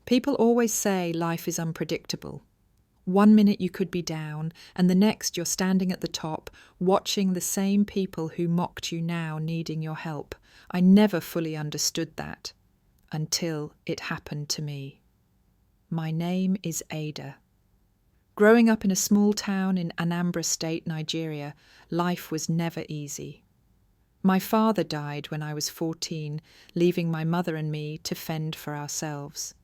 People always say life is unpredictable. One minute you could be down, and the next you're standing at the top, watching the same people who mocked you now needing your help. I never fully understood that, until it happened to me. My name is Ada. Growing up in a small town in Anambra State, Nigeria, life was never easy. My father died when I was 14, leaving my mother and me to fend for ourselves.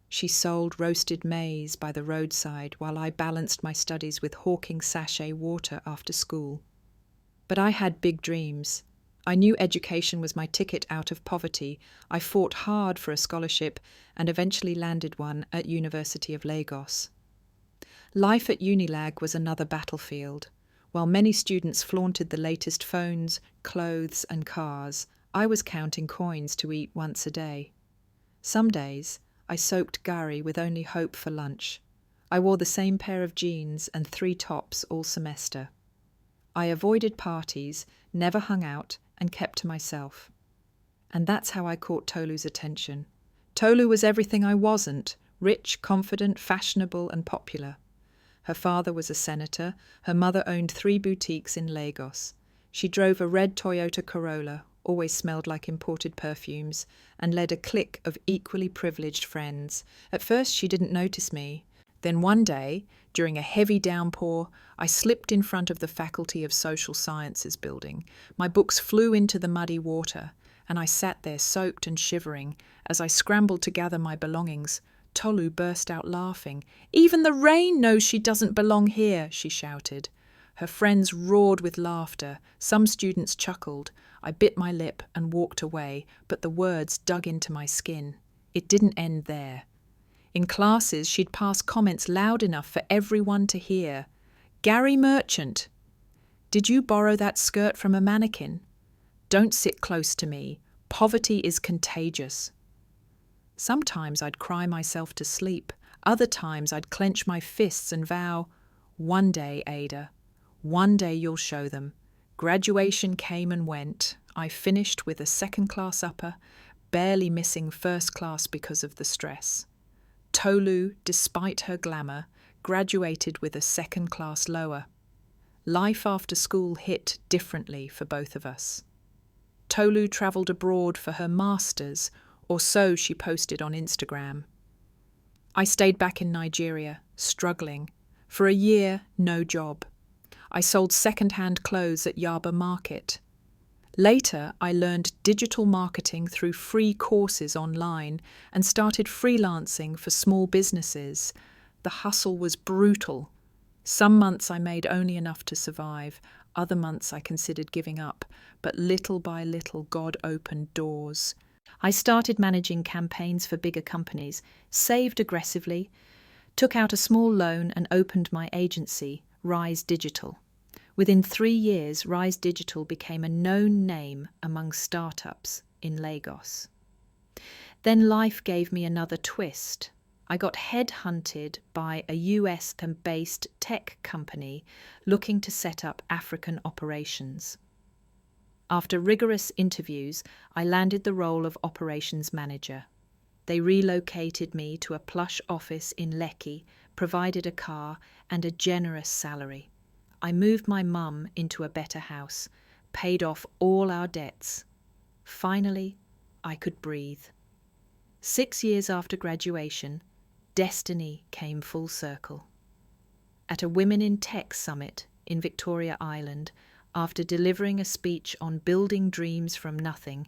She sold roasted maize by the roadside while I balanced my studies with hawking sachet water after school. But I had big dreams. I knew education was my ticket out of poverty. I fought hard for a scholarship and eventually landed one at University of Lagos. Life at Unilag was another battlefield. While many students flaunted the latest phones, clothes and cars, I was counting coins to eat once a day. Some days, I soaked gari with only hope for lunch. I wore the same pair of jeans and 3 tops all semester. I avoided parties, never hung out, and kept to myself. And that's how I caught Tolu's attention. Tolu was everything I wasn't: rich, confident, fashionable, and popular. Her father was a senator. Her mother owned 3 boutiques in Lagos. She drove a red Toyota Corolla, always smelled like imported perfumes, and led a clique of equally privileged friends. At first she didn't notice me. Then one day, during a heavy downpour, I slipped in front of the Faculty of Social Sciences building. My books flew into the muddy water, and I sat there soaked and shivering. As I scrambled to gather my belongings, Tolu burst out laughing. "Even the rain knows she doesn't belong here," she shouted. Her friends roared with laughter. Some students chuckled. I bit my lip and walked away, but the words dug into my skin. It didn't end there. In classes, she'd pass comments loud enough for everyone to hear. "Gary Merchant. Did you borrow that skirt from a mannequin? Don't sit close to me. Poverty is contagious." Sometimes I'd cry myself to sleep. Other times I'd clench my fists and vow, "One day, Ada, one day you'll show them." Graduation came and went. I finished with a 2nd-class upper, barely missing 1st class because of the stress. Tolu, despite her glamour, graduated with a 2nd-class lower. Life after school hit differently for both of us. Tolu travelled abroad for her master's, or so she posted on Instagram. I stayed back in Nigeria, struggling. For a year, no job. I sold second-hand clothes at Yaba Market. Later, I learned digital marketing through free courses online and started freelancing for small businesses. The hustle was brutal. Some months I made only enough to survive. Other months I considered giving up. But little by little, God opened doors. I started managing campaigns for bigger companies, saved aggressively, took out a small loan and opened my agency, Rise Digital. Within 3 years, Rise Digital became a known name among startups in Lagos. Then life gave me another twist. I got headhunted by a US-based tech company looking to set up African operations. After rigorous interviews, I landed the role of operations manager. They relocated me to a plush office in Lekki, provided a car and a generous salary. I moved my mum into a better house, paid off all our debts. Finally, I could breathe. 6 years after graduation, destiny came full circle. At a Women in Tech summit in Victoria Island, after delivering a speech on building dreams from nothing,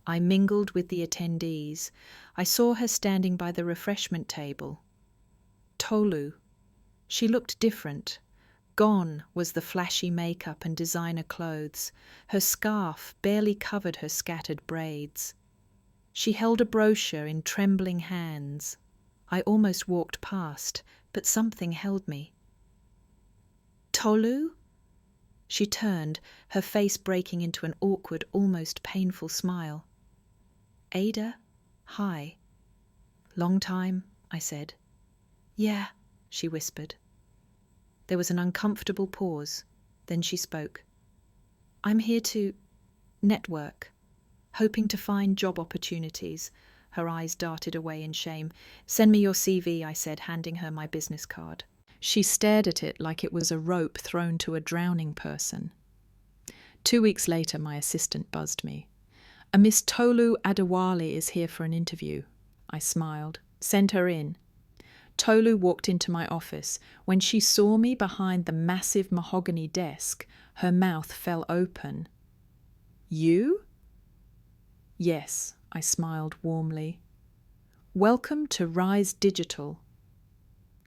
I mingled with the attendees. I saw her standing by the refreshment table. Tolu. She looked different. Gone was the flashy makeup and designer clothes. Her scarf barely covered her scattered braids. She held a brochure in trembling hands. I almost walked past, but something held me. "Tolu?" She turned, her face breaking into an awkward, almost painful smile. "Ada, hi." "Long time," I said. "Yeah," she whispered. There was an uncomfortable pause. Then she spoke. "I'm here to network, hoping to find job opportunities." Her eyes darted away in shame. "Send me your CV," I said, handing her my business card. She stared at it like it was a rope thrown to a drowning person. 2 weeks later, my assistant buzzed me. "A Miss Tolu Adewale is here for an interview." I smiled. "Send her in." Tolu walked into my office. When she saw me behind the massive mahogany desk, her mouth fell open. "You?" "Yes," I smiled warmly. "Welcome to Rise Digital."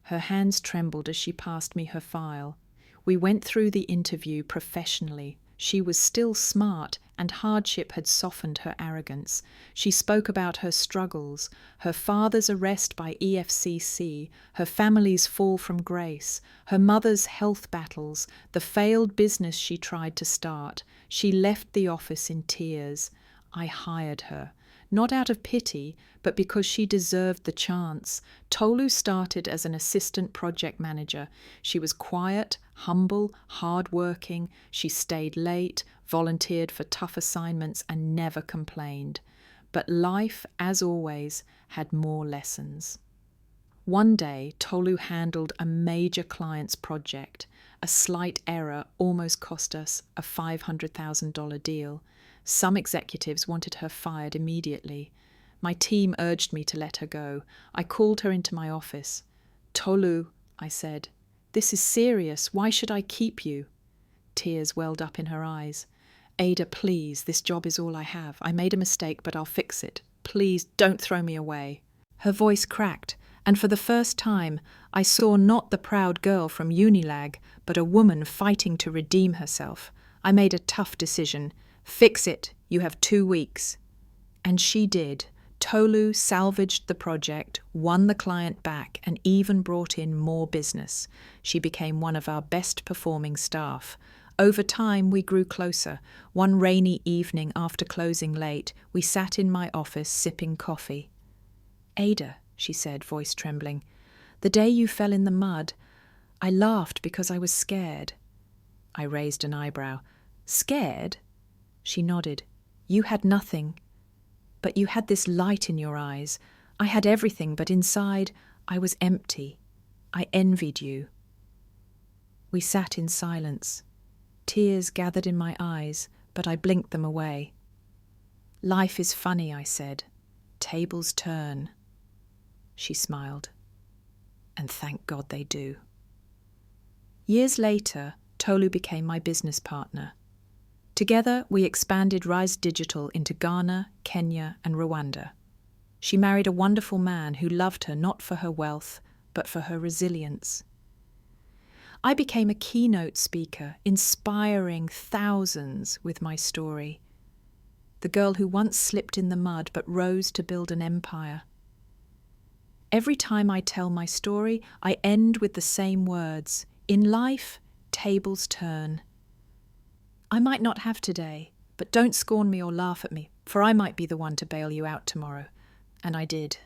Her hands trembled as she passed me her file. We went through the interview professionally. She was still smart, and hardship had softened her arrogance. She spoke about her struggles, her father's arrest by EFCC, her family's fall from grace, her mother's health battles, the failed business she tried to start. She left the office in tears. I hired her. Not out of pity, but because she deserved the chance. Tolu started as an assistant project manager. She was quiet, humble, hard-working. She stayed late, volunteered for tough assignments, and never complained. But life, as always, had more lessons. One day, Tolu handled a major client's project. A slight error almost cost us a $500,000 deal. Some executives wanted her fired immediately. My team urged me to let her go. I called her into my office. "Tolu," I said, "this is serious. Why should I keep you?" Tears welled up in her eyes. "Ada, please, this job is all I have. I made a mistake, but I'll fix it. Please, don't throw me away." Her voice cracked, and for the first time, I saw not the proud girl from Unilag, but a woman fighting to redeem herself. I made a tough decision. "Fix it. You have 2 weeks." And she did. Tolu salvaged the project, won the client back, and even brought in more business. She became one of our best performing staff. Over time, we grew closer. One rainy evening after closing late, we sat in my office sipping coffee. "Ada," she said, voice trembling, "the day you fell in the mud, I laughed because I was scared." I raised an eyebrow. "Scared?" She nodded. "You had nothing. But you had this light in your eyes. I had everything, but inside I was empty. I envied you." We sat in silence. Tears gathered in my eyes, but I blinked them away. "Life is funny," I said. "Tables turn." She smiled. "And thank God they do." Years later, Tolu became my business partner. Together, we expanded Rise Digital into Ghana, Kenya, and Rwanda. She married a wonderful man who loved her not for her wealth, but for her resilience. I became a keynote speaker, inspiring thousands with my story. The girl who once slipped in the mud but rose to build an empire. Every time I tell my story, I end with the same words. In life, tables turn. I might not have today, but don't scorn me or laugh at me, for I might be the one to bail you out tomorrow. And I did.